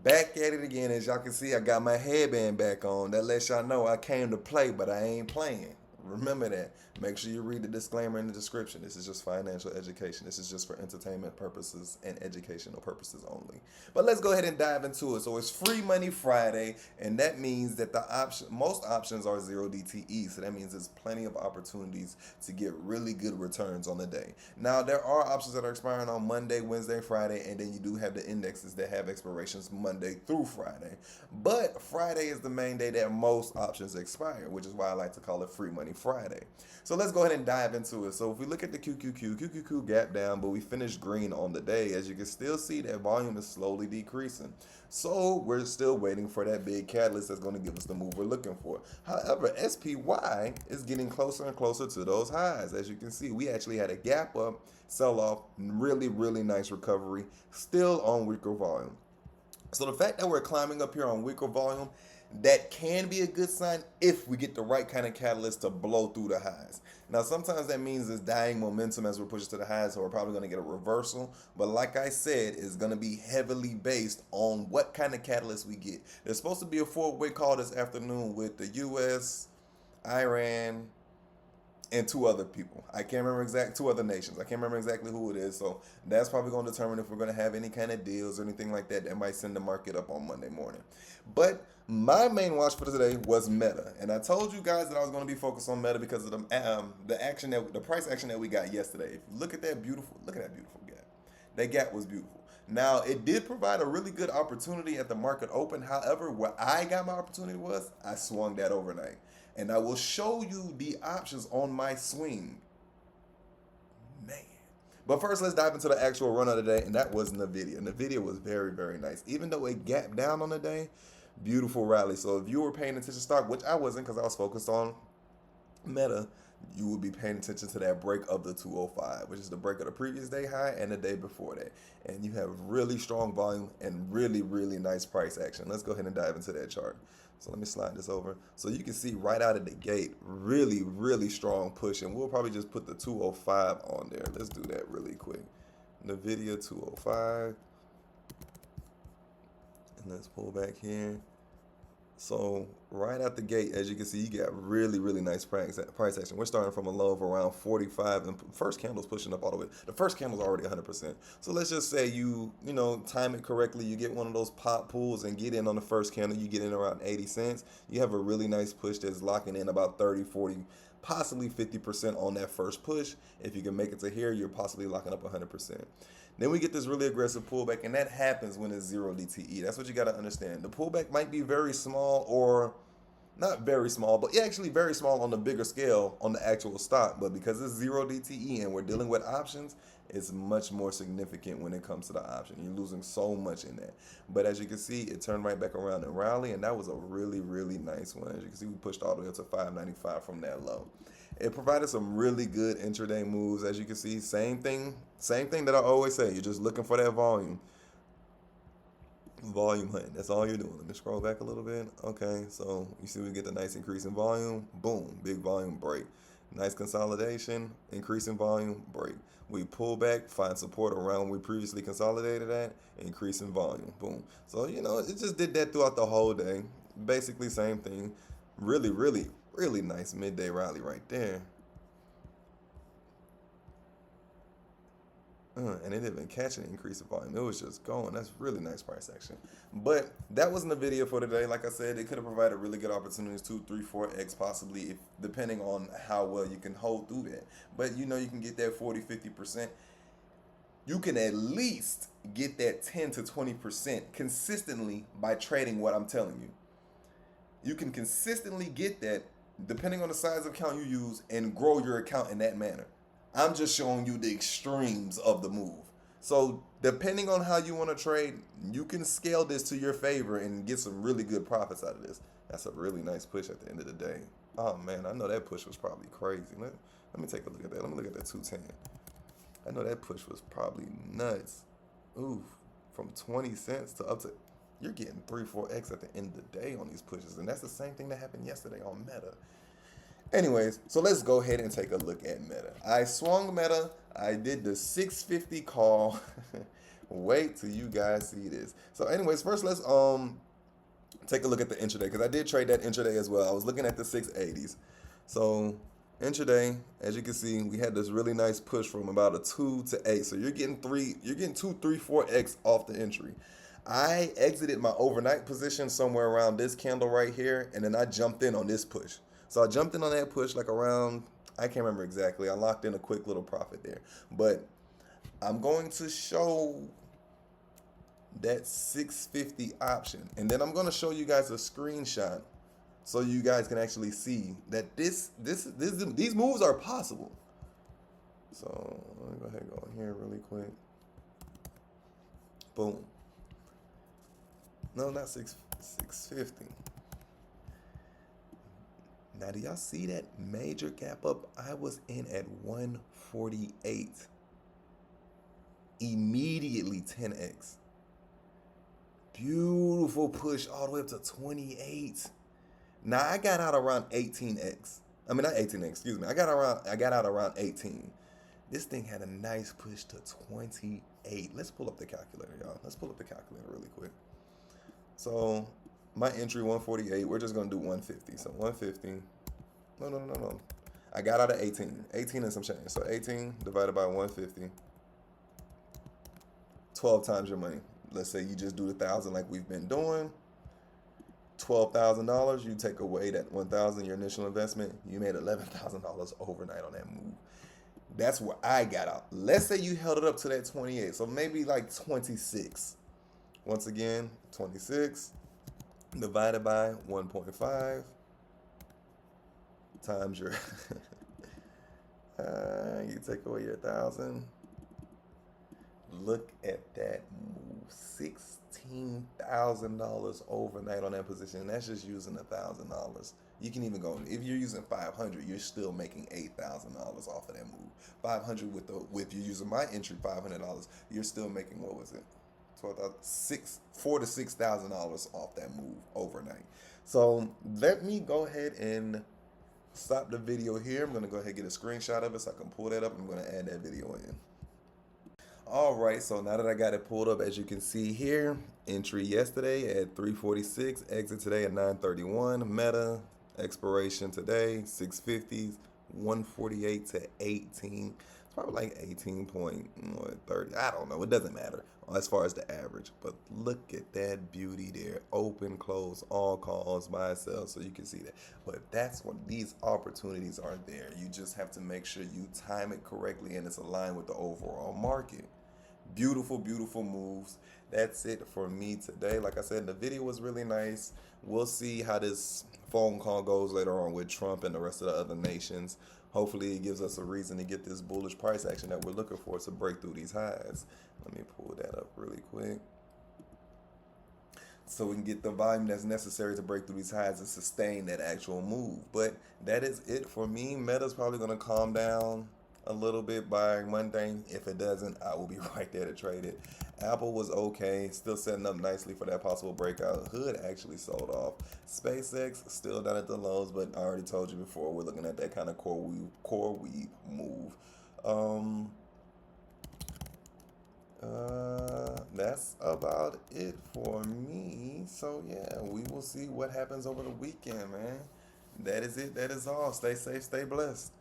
Back at it again. As y'all can see, I got my headband back on. That lets y'all know I came to play, but I ain't playing. Remember that. Make sure you read the disclaimer in the description. This is just financial education. This is just for entertainment purposes and educational purposes only. But let's go ahead and dive into it. So it's Free Money Friday, and that means that most options are 0 DTE. So that means there's plenty of opportunities to get really good returns on the day. Now there are options that are expiring on Monday, Wednesday, Friday, and then you do have the indexes that have expirations Monday through Friday. But Friday is the main day that most options expire, which is why I like to call it Free Money Friday. So let's go ahead and dive into it. So if we look at the QQQ gap down, but we finished green on the day. As you can still see, that volume is slowly decreasing. So we're still waiting for that big catalyst that's going to give us the move we're looking for. However, SPY is getting closer and closer to those highs. As you can see, we actually had a gap up, sell off, really, really nice recovery, still on weaker volume. So the fact that we're climbing up here on weaker volume, that can be a good sign if we get the right kind of catalyst to blow through the highs. Now, sometimes that means it's dying momentum as we're pushing to the highs, so we're probably going to get a reversal. But like I said, it's going to be heavily based on what kind of catalyst we get. There's supposed to be a four-way call this afternoon with the U.S., Iran, and two other people. I can't remember two other nations. I can't remember exactly who it is. So that's probably going to determine if we're going to have any kind of deals or anything like that that might send the market up on Monday morning. But my main watch for today was Meta, and I told you guys that I was going to be focused on Meta because of the price action that we got yesterday. If you look at that beautiful gap. That gap was beautiful. Now, it did provide a really good opportunity at the market open. However, where I got my opportunity was I swung that overnight. And I will show you the options on my swing. Man. But first, let's dive into the actual run of the day, and that was NVDA. NVDA was very, very nice. Even though it gapped down on the day, beautiful rally. So if you were paying attention to stock, which I wasn't because I was focused on Meta, you would be paying attention to that break of the 205, which is the break of the previous day high and the day before that. And you have really strong volume and really, really nice price action. Let's go ahead and dive into that chart. So let me slide this over. So you can see right out of the gate, really, really strong push. And we'll probably just put the 205 on there. Let's do that really quick. NVIDIA 205. And let's pull back here. So right out the gate, as you can see, you got really, really nice price action. We're starting from a low of around 45, and first candle's pushing up all the way. The first candle's already 100%. So let's just say you time it correctly. You get one of those pop pulls and get in on the first candle. You get in around 80 cents. You have a really nice push that's locking in about 30, 40, possibly 50% on that first push. If you can make it to here, you're possibly locking up 100%. Then we get this really aggressive pullback, and that happens when it's 0 DTE. That's what you got to understand. The pullback might be very small, or not very small, but actually very small on the bigger scale on the actual stock. But because it's 0 DTE and we're dealing with options, it's much more significant when it comes to the option. You're losing so much in that. But as you can see, it turned right back around and rally, and that was a really, really nice one. As you can see, we pushed all the way up to 595 from that low. It provided some really good intraday moves. As you can see, same thing that I always say. You're just looking for that volume. Volume hunting. That's all you're doing. Let me scroll back a little bit. Okay, so you see we get the nice increase in volume. Boom, big volume break. Nice consolidation, increase in volume, break. We pull back, find support around we previously consolidated at, increase in volume. Boom. So, it just did that throughout the whole day. Basically, same thing. Really, really, really nice midday rally right there. And it didn't even catch an increase in volume. It was just going. That's really nice price action. But that wasn't the video for today. Like I said, it could have provided really good opportunities, 2, 3, 4x possibly, if depending on how well you can hold through that. But you can get that 40, 50%. You can at least get that 10 to 20% consistently by trading what I'm telling you. You can consistently get that depending on the size of account you use and grow your account in that manner. I'm just showing you the extremes of the move. So depending on how you want to trade, you can scale this to your favor and get some really good profits out of this. That's a really nice push at the end of the day. Oh man, I know that push was probably crazy. Let me take a look at that. Let me look at that 210. I know that push was probably nuts. Ooh, from 20 cents to up to, you're getting 3, 4x at the end of the day on these pushes. And that's the same thing that happened yesterday on Meta. Anyways, so let's go ahead and take a look at Meta. I swung Meta. I did the 650 call. Wait till you guys see this. So, anyways, first let's take a look at the intraday because I did trade that intraday as well. I was looking at the 680s. So intraday, as you can see, we had this really nice push from about a 2 to 8. So you're getting 2, 3, 4x off the entry. I exited my overnight position somewhere around this candle right here, and then I jumped in on this push. So I jumped in on that push like around, I can't remember exactly. I locked in a quick little profit there. But I'm going to show that 650 option, and then I'm going to show you guys a screenshot so you guys can actually see that these moves are possible. So let me go ahead and go in here really quick. Boom. No, not 650. Now, do y'all see that major gap up? I was in at 148. Immediately 10x. Beautiful push all the way up to 28. Now I got out around 18x. I mean, not 18x, excuse me. I got out around 18. This thing had a nice push to 28. Let's pull up the calculator, y'all. Let's pull up the calculator really quick. So my entry 148. We're just gonna do 150. So 150. No. I got out of 18. 18 and some change. So 18 divided by 150. 12 times your money. Let's say you just do the 1,000 like we've been doing. $12,000. You take away that 1,000, your initial investment. You made $11,000 overnight on that move. That's where I got out. Let's say you held it up to that 28. So maybe like 26. Once again, 26 divided by 1.5 times your you take away your 1,000. Look at that move. $16,000 overnight on that position. And that's just using $1,000. You can even go, if you're using 500, you're still making $8,000 off of that move. 500 with you using my entry, $500, you're still making, what was it? $4,000 to $6,000 off that move overnight. So let me go ahead and stop the video here. I'm going to go ahead and get a screenshot of it so I can pull that up. I'm going to add that video in. All right, so now that I got it pulled up, as you can see here, entry yesterday at 346, exit today at 931, meta expiration today 650s, 148 to 18. It's probably like 18.30. I don't know. It doesn't matter as far as the average. But look at that beauty there. Open, close, all calls, buy, sell, so you can see that. But that's when these opportunities are there. You just have to make sure you time it correctly and it's aligned with the overall market. Beautiful, beautiful moves. That's it for me today. Like I said, the video was really nice. We'll see how this phone call goes later on with Trump and the rest of the other nations. Hopefully it gives us a reason to get this bullish price action that we're looking for to break through these highs. Let me pull that up really quick so we can get the volume that's necessary to break through these highs and sustain that actual move. But that is it for me. Meta's probably going to calm down a little bit by Monday. If it doesn't, I will be right there to trade it. Apple was okay, still setting up nicely for that possible breakout. Hood actually sold off. SpaceX still down at the lows, but I already told you before, we're looking at that kind of core weave move. That's about it for me. So yeah, we will see what happens over the weekend, man. That is it. That is all. Stay safe, stay blessed.